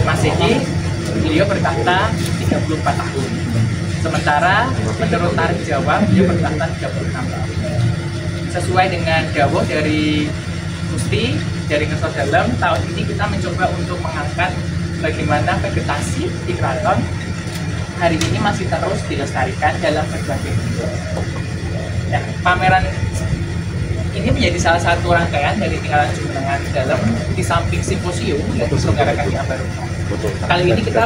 Masehi, beliau bertahta 34 tahun. Sementara menurut tarikh Jawa, beliau bertahta 36 tahun. Sesuai dengan dawuh dari Gusti, dari Ngerso Dalem, tahun ini kita mencoba untuk mengangkat bagaimana vegetasi di keraton hari ini masih terus dilestarikan dalam berbagai bentuk. Nah, pameran ini menjadi salah satu rangkaian dari Tinggalan Jumenengan Dalem di samping simposium yang diselenggarakan di Ambarukmo. Kali ini kita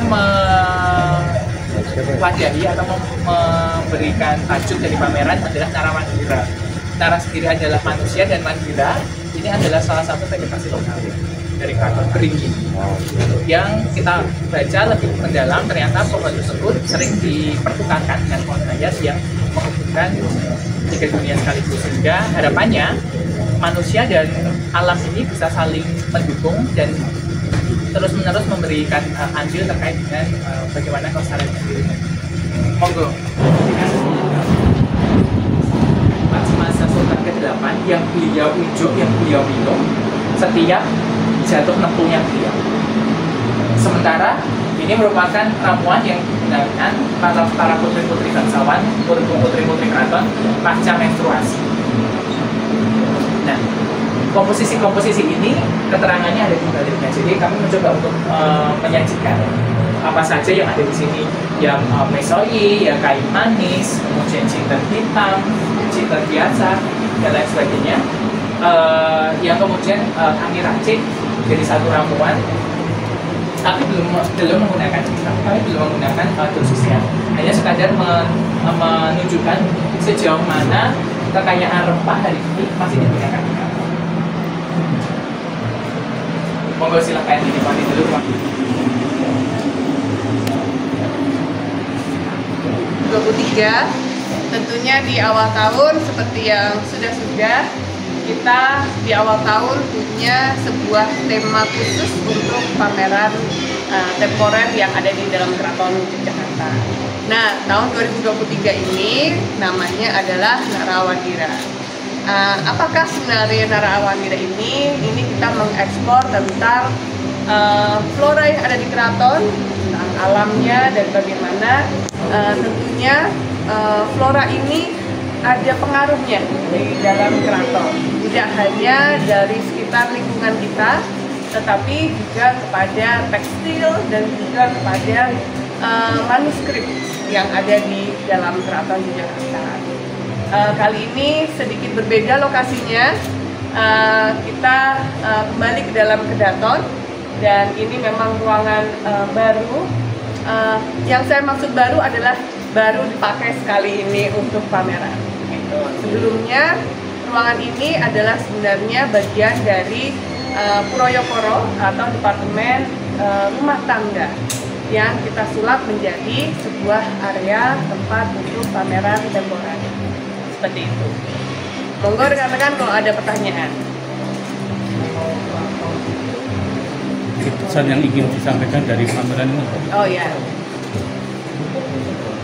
mewadahi atau memberikan tajuk dari pameran adalah Nara Mandira. Nara sendiri adalah manusia dan Mandira ini adalah salah satu vegetasi lokal dari Keraton Beringin. Yang kita baca lebih mendalam, ternyata pohon tersebut sering dipertukarkan dengan pohon hayat yang menghubungkan tiga dunia sekaligus, sehingga harapannya manusia dan alam ini bisa saling mendukung dan terus-menerus memberikan andil terkait dengan bagaimana kelestarian sendiri. Monggo. Masa Sultan ke-8 yang beliau unjuk, yang beliau minum setiap jatuh nempuhnya beliau. Sementara ini merupakan ramuan yang digunakan para putri-putri bangsawan, putri-putri keraton pasca menstruasi. Nah, komposisi ini keterangannya ada di baliknya. Jadi kami mencoba untuk menyajikan apa saja yang ada di sini, yang mesoi, yang kayu manis, kemudian jinten hitam, jinten biasa, dan lain sebagainya. Yang kemudian kami racik jadi satu ramuan, tapi belum menggunakan dosisnya. Hanya sekadar menunjukkan sejauh mana kekayaan rempah hari ini masih digunakan. Monggo silakan dinikmati dulu, Pak. 23 tentunya di awal tahun seperti yang sudah kita di awal tahun punya sebuah tema khusus untuk pameran temporer yang ada di dalam Keraton Yogyakarta. Nah, tahun 2023 ini namanya adalah Narawandira. Apakah sebenarnya Narawandira ini kita mengeksplor tentang flora yang ada di keraton, tentang alamnya, dan bagaimana tentunya flora ini ada pengaruhnya di dalam keraton, tidak hanya dari sekitar lingkungan kita, tetapi juga kepada tekstil dan juga kepada manuskrip yang ada di dalam Keraton Yogyakarta. Kali ini sedikit berbeda lokasinya, kita kembali ke dalam Kedaton, dan ini memang ruangan baru. Yang saya maksud baru adalah baru dipakai sekali ini untuk pameran. Gitu. Sebelumnya ruangan ini adalah sebenarnya bagian dari Puroyokoro atau Departemen Rumah Tangga yang kita sulap menjadi sebuah area tempat untuk pameran temporer. Seperti itu. Monggo rekan-rekan kalau ada pertanyaan. Pesan yang ingin disampaikan dari pameran ini? Oh ya.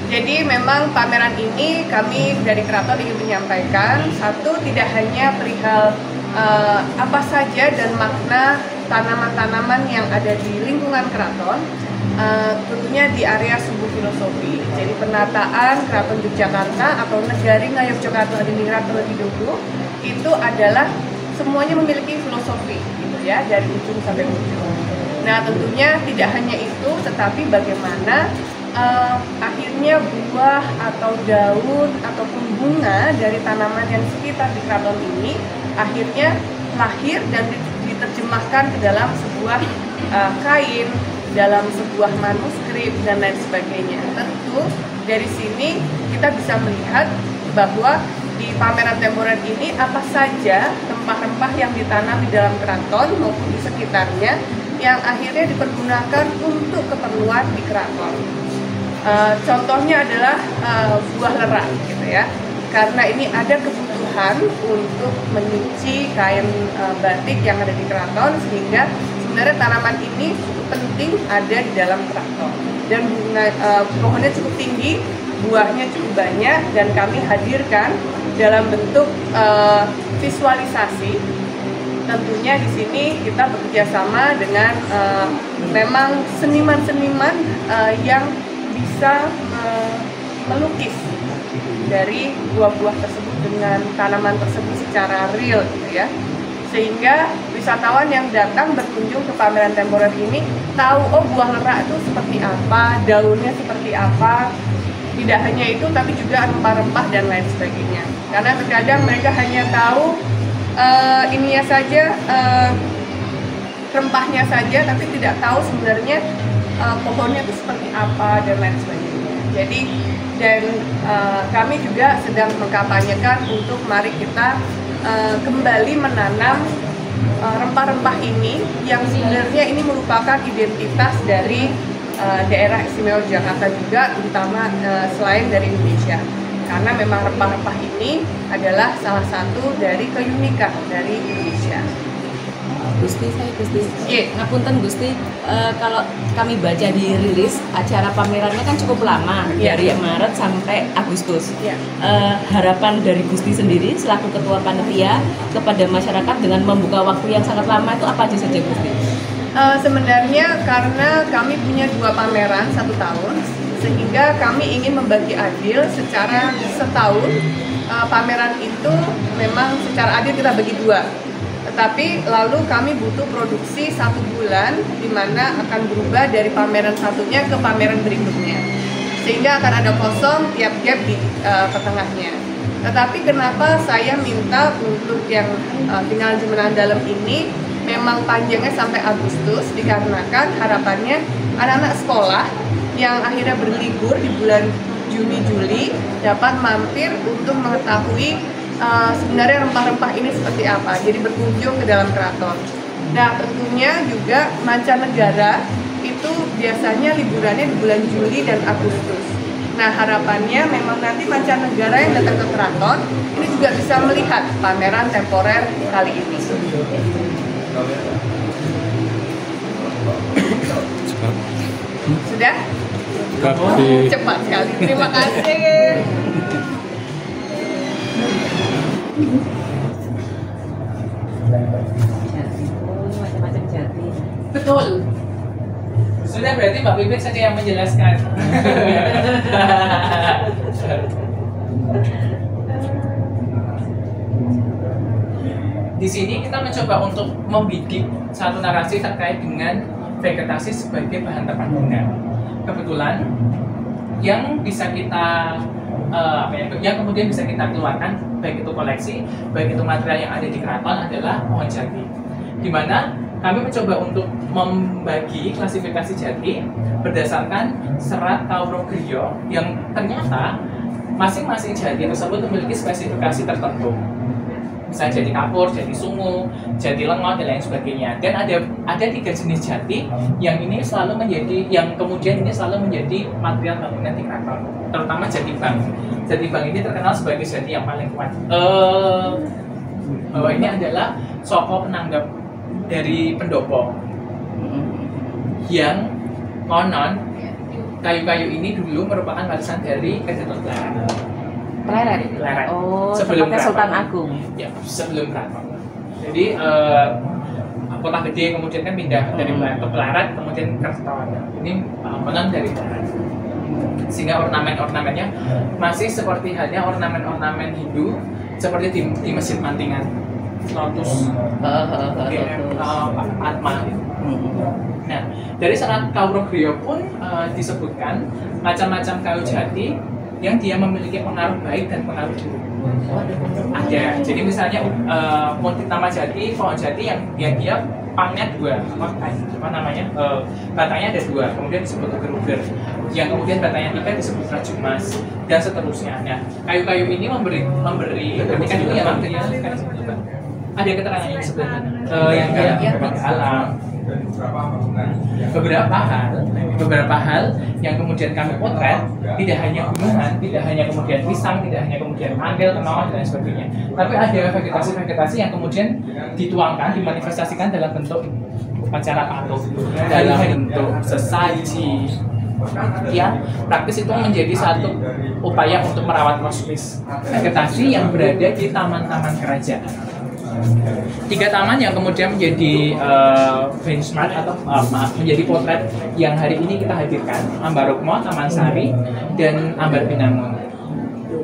Jadi memang pameran ini kami dari Keraton ingin menyampaikan, satu, tidak hanya perihal apa saja dan makna tanaman-tanaman yang ada di lingkungan keraton, tentunya di area sumbu filosofi. Jadi penataan Keraton Yogyakarta atau Negari Ngayogyakarta Adiningrat terlebih dahulu itu adalah semuanya memiliki filosofi, gitu ya, dari ujung sampai ujung. Nah, tentunya tidak hanya itu, tetapi bagaimana akhirnya buah atau daun ataupun bunga dari tanaman yang sekitar di keraton ini akhirnya lahir dan diterjemahkan ke dalam sebuah kain, dalam sebuah manuskrip, dan lain sebagainya. Tentu dari sini kita bisa melihat bahwa di pameran temporer ini apa saja rempah-rempah yang ditanam di dalam keraton maupun di sekitarnya yang akhirnya dipergunakan untuk keperluan di keraton. Contohnya adalah buah lerah, gitu ya. Karena ini ada kebutuhan untuk menyuci kain batik yang ada di keraton, sehingga sebenarnya tanaman ini penting ada di dalam keraton. Dan pohonnya cukup tinggi, buahnya cukup banyak, dan kami hadirkan dalam bentuk visualisasi tentunya di sini kita bekerja sama dengan memang seniman-seniman yang bisa melukis dari buah-buah tersebut dengan tanaman tersebut secara real gitu ya, sehingga wisatawan yang datang berkunjung ke pameran temporer ini tahu oh buah lerak itu seperti apa, daunnya seperti apa. Tidak hanya itu tapi juga rempah-rempah dan lain sebagainya, karena terkadang mereka hanya tahu ininya saja, rempahnya saja, tapi tidak tahu sebenarnya pohonnya itu seperti apa dan lain sebagainya. Jadi kami juga sedang mengkampanyekan untuk mari kita kembali menanam rempah-rempah ini yang sebenarnya ini merupakan identitas dari daerah istimewa Jakarta juga, terutama selain dari Indonesia. Karena memang rempah-rempah ini adalah salah satu dari keunikan dari Indonesia. Gusti, ngapunten Gusti, kalau kami baca di rilis acara pamerannya kan cukup lama, dari Maret sampai Agustus. Harapan dari Gusti sendiri selaku ketua panitia kepada masyarakat dengan membuka waktu yang sangat lama itu apa aja saja Gusti? Sebenarnya karena kami punya 2 pameran 1 tahun, sehingga kami ingin membagi adil secara setahun. Pameran itu memang secara adil kita bagi 2. Tetapi lalu kami butuh produksi 1 bulan, di mana akan berubah dari pameran satunya ke pameran berikutnya, sehingga akan ada kosong tiap gap di tengahnya. Tetapi kenapa saya minta untuk yang tinggal Jemenan Dalam ini memang panjangnya sampai Agustus, dikarenakan harapannya anak-anak sekolah yang akhirnya berlibur di bulan Juni-Juli dapat mampir untuk mengetahui sebenarnya rempah-rempah ini seperti apa, jadi berkunjung ke dalam keraton. Nah, tentunya juga mancanegara itu biasanya liburannya di bulan Juli dan Agustus. Nah, harapannya memang nanti mancanegara yang datang ke keraton ini juga bisa melihat pameran temporer kali ini. Sudah? Cepat sekali, terima kasih. Macam-macam jati. Betul. Sudah, berarti Mbak Pipit saja yang menjelaskan. Di sini kita mencoba untuk membidik satu narasi terkait dengan vegetasi sebagai bahan terpandungan. Kebetulan yang bisa kita yang kemudian bisa kita keluarkan, baik itu koleksi, baik itu material yang ada di keraton adalah pohon jati, di mana kami mencoba untuk membagi klasifikasi jati berdasarkan serat Kaurogriya yang ternyata masing-masing jati tersebut memiliki spesifikasi tertentu. Misalnya jati kapur, jati sungu, jati lengot, dan lain sebagainya. Dan ada 3 jenis jati yang ini selalu menjadi, yang kemudian ini selalu menjadi material bangunan di keraton, terutama jati bang. Jati bang ini terkenal sebagai jati yang paling kuat. Bahwa ini adalah soko penanggap dari pendopo yang konon kayu-kayu ini dulu merupakan warisan dari Keraton Pleret. Oh, sebelum tempatnya Sultan Agung. Ya, sebelum keraton. Jadi kota gede kemudian kan pindah dari Pleret ke Pleret, kemudian keraton. Ini konon dari Pleret. Sehingga ornamen-ornamennya masih seperti halnya ornamen-ornamen Hindu seperti di Masjid Mantingan, lotus, Atma. Nah, dari serat Kaurogriya pun disebutkan macam-macam kayu jati yang dia memiliki pengaruh baik dan pengaruh buruk. Ada. Jadi misalnya nama jati, pohon jati yang dia pangnya 2, batangnya ada 2, kemudian disebut uger-uger. Yang kemudian batangnya 3 disebut rajumas dan seterusnya. Nah, kayu-kayu ini memberi ketika juga yang ada keterangan yang sebenarnya yang alam. Beberapa hal yang kemudian kami potret tidak hanya gunungan, tidak hanya kemudian pisang, tidak hanya kemudian manggil, kenong, dan sebagainya, tapi ada vegetasi yang kemudian dituangkan, dimanifestasikan dalam bentuk upacara patuh, dalam bentuk sesaji. Ya, praktis itu menjadi satu upaya untuk merawat kosmis vegetasi yang berada di taman-taman kerajaan. Tiga taman yang kemudian menjadi benchmark atau menjadi potret yang hari ini kita hadirkan, Ambarukmo, Taman Sari, dan Ambar Binangun.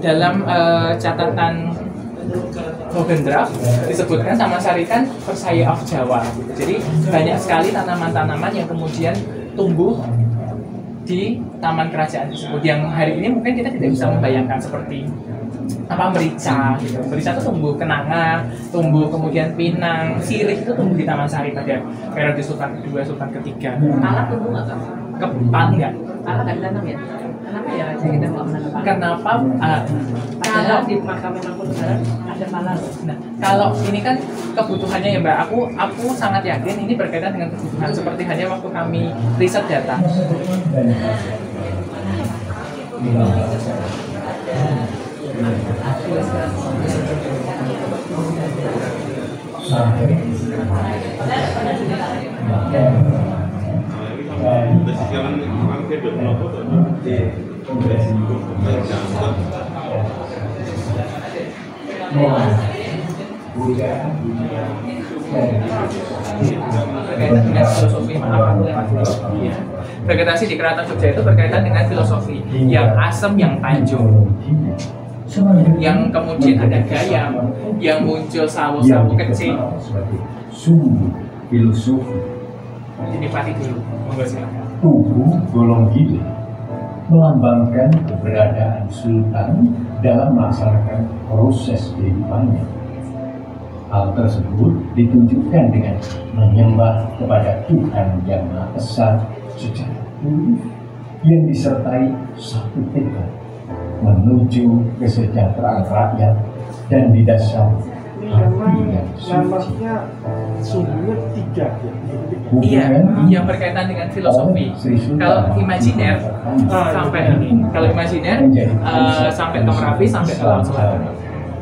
Dalam catatan Hogendra disebutkan Taman Sari kan Versailles of Jawa. Jadi banyak sekali tanaman-tanaman yang kemudian tumbuh di taman kerajaan tersebut. Yang hari ini mungkin kita tidak bisa membayangkan seperti merica gitu. Merica itu tumbuh kenanga, tumbuh kemudian pinang, sirih itu tumbuh di Taman Sari pada periode Sultan kedua, Sultan ketiga. Alat tumbuh nggak kan? Kepan nggak? Alat nggak ditanam ya? Kenapa ya raja kita nggak menanam alat? Kenapa? Kalau di makam Mangkunegaran ada malah. Nah, kalau ini kan kebutuhannya ya Mbak, aku sangat yakin ini berkaitan dengan kebutuhan seperti hanya waktu kami riset data. Berkaitan dengan filosofi, vegetasi di Keraton Jogja itu berkaitan dengan filosofi yang asem, yang tanjung, yang kemudian ada gayam, yang muncul sawo-sawo kecil. Sumber filosofi. Dinikmati dulu, monggo silakan. Tugu golong hidup melambangkan keberadaan sultan dalam melaksanakan proses kehidupannya. Hal tersebut ditunjukkan dengan menyembah kepada Tuhan Yang Maha Esa secara tulus yang disertai satu tekad menuju kesejahteraan rakyat dan didasari hati yang suci. Sumbernya tiga ya. Iya, yang berkaitan dengan filosofi. Kalau imajiner sampai ini, kalau imajiner sampai Tong Rapi, sampai ke Laut Selatan.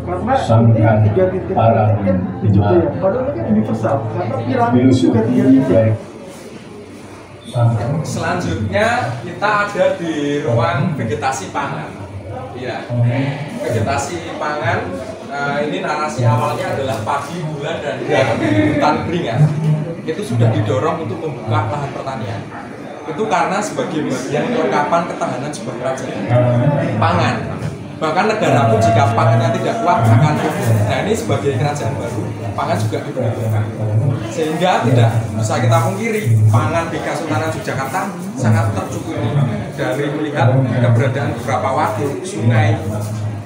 Karena ini tiga titik kan juga ya. Padahal kan universal. Karena piramid juga tiga titik. Selanjutnya kita ada di ruang vegetasi pangan. Iya, vegetasi pangan. Ini narasi awalnya adalah padi, gula, dan hutan keringat. Itu sudah didorong untuk membuka lahan pertanian. Itu karena sebagai bagian kelengkapan ketahanan sebuah kerajaan pangan. Bahkan negara pun jika pangannya tidak kuat akan rubuh. Nah, ini sebagai kerajaan baru, pangan juga dibutuhkan. Sehingga tidak bisa kita pungkiri, pangan di Kesultanan Yogyakarta sangat tercukupi dari melihat keberadaan beberapa waduk, sungai,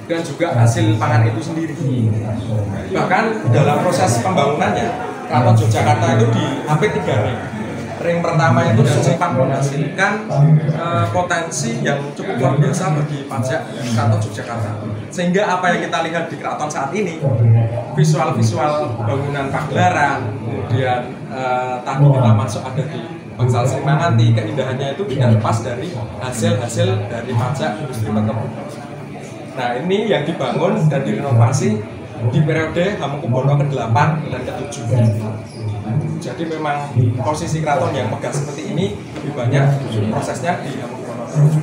dan juga hasil pangan itu sendiri. Bahkan dalam proses pembangunannya, Keraton Yogyakarta itu hampir 3 ring. Ring pertama itu sempat menghasilkan potensi yang cukup luar biasa bagi pajak Keraton Yogyakarta. Sehingga apa yang kita lihat di keraton saat ini, visual-visual bangunan pagelaran, kemudian tadi kita masuk ada di Bangsal Sri Manganti, keindahannya itu tidak lepas dari hasil-hasil dari pajak industri perkebunan. Nah, ini yang dibangun dan direnovasi di periode Hamengkubuwono ke-8 dan ke-7. Jadi memang posisi keraton yang megah seperti ini lebih banyak prosesnya di Hamengkubuwono ke-7.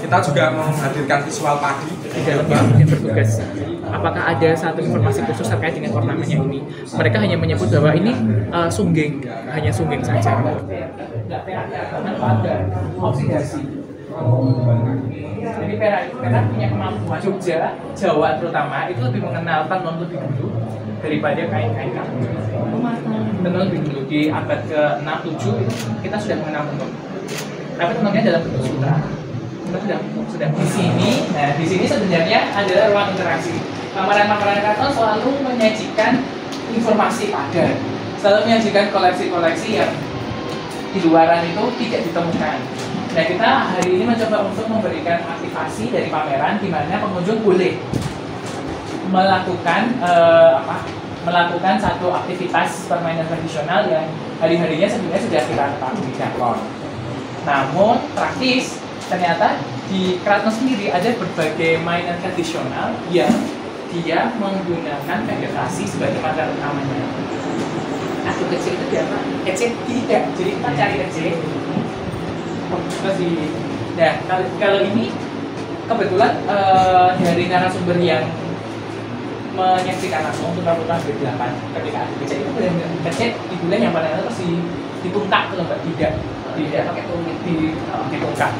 Kita juga menghadirkan visual padi di dalam yang bertugas. Apakah ada satu informasi khusus terkait dengan ornamennya ini? Mereka hanya menyebut bahwa ini sungging, hanya sungging saja. Oksidasi. Jadi perak punya kemampuan. Jogja, Jawa terutama itu lebih mengenal tenun lebih dulu daripada kain-kain kain. Tenun lebih dulu di abad ke-6-7 itu kita sudah mengenal tenun. Tapi tenunnya dalam bentuk sutra. Kita sudah di sini. Nah, di sini sebenarnya adalah ruang interaksi. Pameran-pameran keraton selalu menyajikan informasi padat, selalu menyajikan koleksi-koleksi yang di luaran itu tidak ditemukan. Nah, kita hari ini mencoba untuk memberikan aktivasi dari pameran di mana pengunjung boleh melakukan satu aktivitas permainan tradisional yang hari-harinya sebenarnya sudah kita ketahui di Dakon. Namun praktis ternyata di keraton sendiri ada berbagai mainan tradisional yang dia menggunakan vegetasi sebagai materi utamanya. Aku kecil itu apa? Kecil tidak, jadi kita cari kecil. Terus di, nah kalau ini kebetulan dari narasumber yang menyaksikan langsung putra-putra B8 ketika adu becek itu benar-benar becek di bulan yang pada terus dituntak tuh Mbak, tidak pakai tumit ditungkak.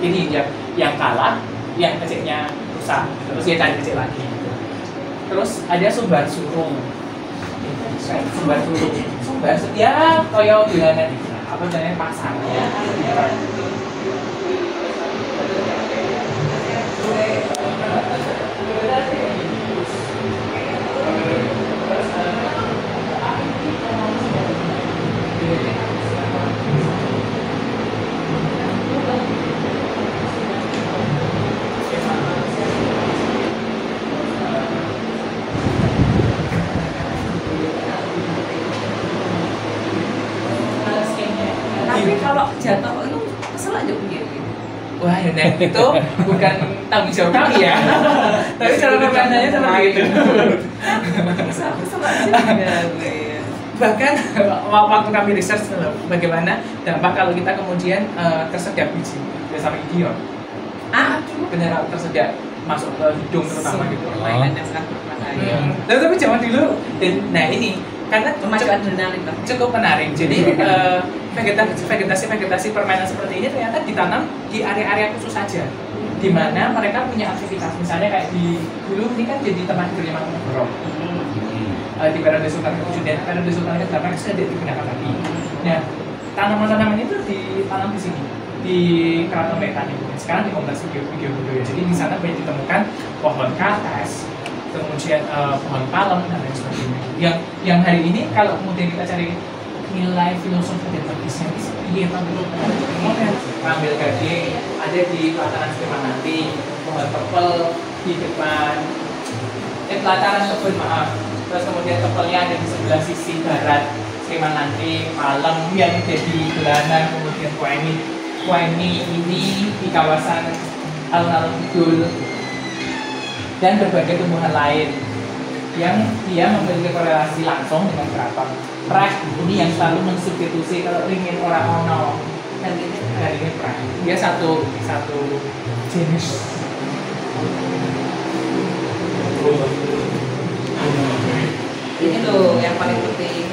Ini yang kalah, yang beceknya rusak, terus dia cari becek lagi. Terus ada sumbar surung. Sumbar setiap koyo dolanan apa namanya pasar ya. Tapi kalau jatuh itu kesel aja begini. Wah, ya, itu bukan tanggung jawab kami ya. Tapi cara pemandangnya seperti itu. Kesel aja. Bahkan waktu kami research bagaimana dampak kalau kita kemudian tersedak biji sampai idiot. Benar tersedak masuk ke hidung terutama gitu. Permainan yang sangat berbahaya. Tapi zaman dulu, nah ini karena memacu adrenalin cukup menarik. Jadi vegetasi permainan seperti ini ternyata ditanam di area-area khusus saja, di mana mereka punya aktivitas. Misalnya kayak di dulu ini kan jadi tempat tidurnya Mangkunegoro. Di periode Sultan ke-7 dan periode Sultan ke-8 sudah digunakan lagi. Nah, tanaman-tanaman itu ditanam di sini di Keraton Wetan itu. Sekarang di Kompleks Video Budaya. Jadi di sana banyak ditemukan pohon kates, kemudian pohon palem dan lain sebagainya. Yang hari ini kalau kemudian kita cari nilai filosofi dan magisnya itu seperti ngambil gading ada di pelataran Sleman nanti, pohon pepel di depan pelataran kebun terus kemudian tepelnya ada di sebelah sisi barat Sleman nanti, palem yang jadi bulanan, kemudian kueni ini di kawasan alun-alun kidul dan berbagai tumbuhan lain yang dia memiliki korelasi langsung dengan keraton. Prek ini yang selalu mensubstitusi kalau ringin orang ono dan ini prek. Dia satu jenis. Ini loh yang paling penting.